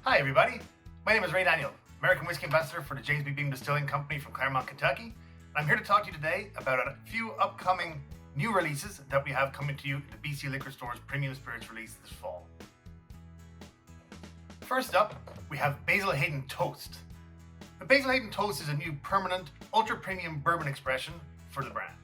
Hi everybody, my name is Ray Daniel, American Whiskey Ambassador for the James B. Beam Distilling Company from Claremont, Kentucky. And I'm here to talk to you today about a few upcoming new releases that we have coming to you in the BC Liquor Store's Premium Spirits release this fall. First up, we have Basil Hayden Toast. The Basil Hayden Toast is a new permanent, ultra-premium bourbon expression for the brand.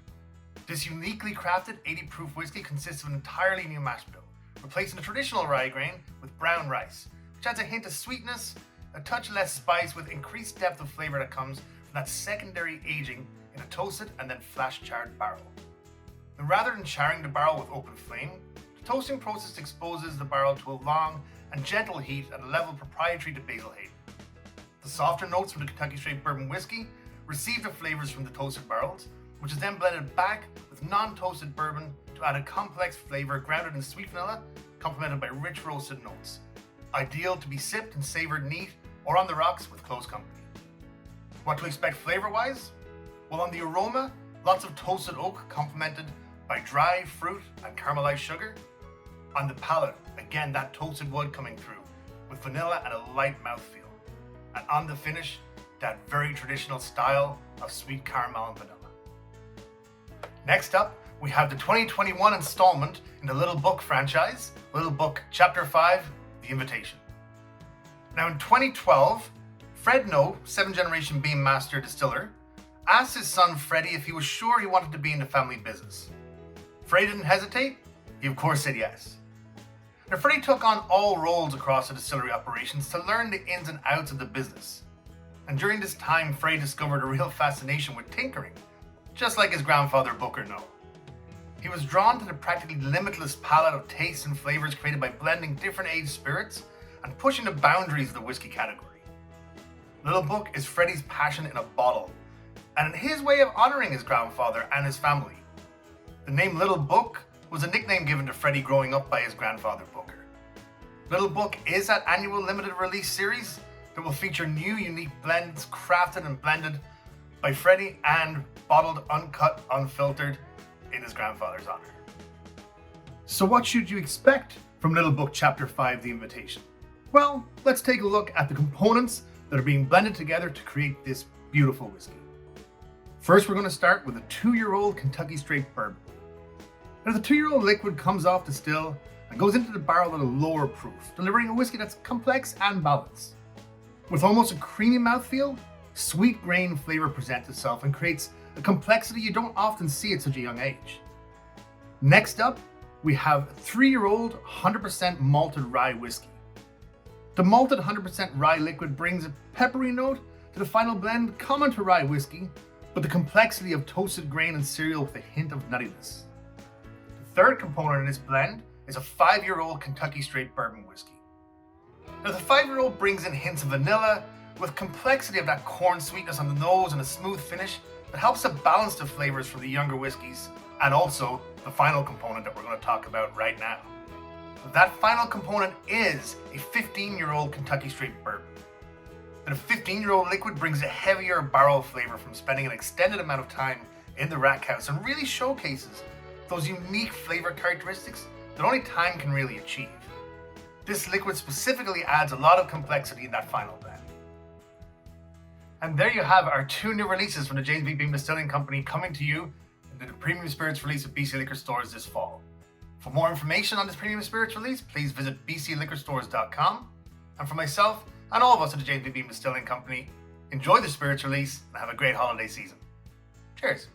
This uniquely crafted 80-proof whiskey consists of an entirely new mash bill, replacing the traditional rye grain with brown rice, which adds a hint of sweetness, a touch less spice with increased depth of flavor that comes from that secondary aging in a toasted and then flash-charred barrel. And rather than charring the barrel with open flame, the toasting process exposes the barrel to a long and gentle heat at a level proprietary to Basil Hayden. The softer notes from the Kentucky Straight Bourbon Whiskey receive the flavors from the toasted barrels, which is then blended back with non-toasted bourbon to add a complex flavor grounded in sweet vanilla, complemented by rich roasted notes. Ideal to be sipped and savored neat or on the rocks with close company. What to expect flavor-wise? Well, on the aroma, lots of toasted oak complemented by dry fruit and caramelized sugar. On the palate, again that toasted wood coming through with vanilla and a light mouthfeel. And on the finish, that very traditional style of sweet caramel and vanilla. Next up, we have the 2021 installment in the Little Book franchise, Little Book Chapter 5, The Invitation. Now in 2012, Fred Noe, 7th generation Beam Master Distiller, asked his son Freddie if he was sure he wanted to be in the family business. Freddie didn't hesitate, he of course said yes. Now Freddie took on all roles across the distillery operations to learn the ins and outs of the business. And during this time, Freddie discovered a real fascination with tinkering, just like his grandfather Booker Noe. He was drawn to the practically limitless palette of tastes and flavors created by blending different aged spirits and pushing the boundaries of the whiskey category. Little Book is Freddie's passion in a bottle, and his way of honoring his grandfather and his family. The name Little Book was a nickname given to Freddie growing up by his grandfather Booker. Little Book is that annual limited release series that will feature new unique blends crafted and blended by Freddie and bottled uncut, unfiltered in his grandfather's honor. So what should you expect from Little Book Chapter 5, The Invitation? Well, let's take a look at the components that are being blended together to create this beautiful whiskey. First, we're going to start with a 2-year-old Kentucky Straight Bourbon. Now, the 2-year-old liquid comes off the still and goes into the barrel at a lower proof, delivering a whiskey that's complex and balanced. With almost a creamy mouthfeel, sweet grain flavor presents itself and creates a complexity you don't often see at such a young age. Next up, we have 3-year-old 100% malted rye whiskey. The malted 100% rye liquid brings a peppery note to the final blend common to rye whiskey, but the complexity of toasted grain and cereal with a hint of nuttiness. The third component in this blend is a 5-year-old Kentucky Straight Bourbon whiskey. Now the 5-year-old brings in hints of vanilla with complexity of that corn sweetness on the nose and a smooth finish that helps to balance the flavors from the younger whiskeys, and also the final component that we're going to talk about right now. That final component is a 15-year-old Kentucky Straight Bourbon. The 15-year-old liquid brings a heavier barrel flavor from spending an extended amount of time in the rack house and really showcases those unique flavor characteristics that only time can really achieve. This liquid specifically adds a lot of complexity in that final blend. And there you have our 2 new releases from the James B. Beam Distilling Company coming to you in the Premium Spirits release at BC Liquor Stores this fall. For more information on this Premium Spirits release, please visit bcliquorstores.com. And for myself and all of us at the James B. Beam Distilling Company, enjoy the Spirits release and have a great holiday season. Cheers.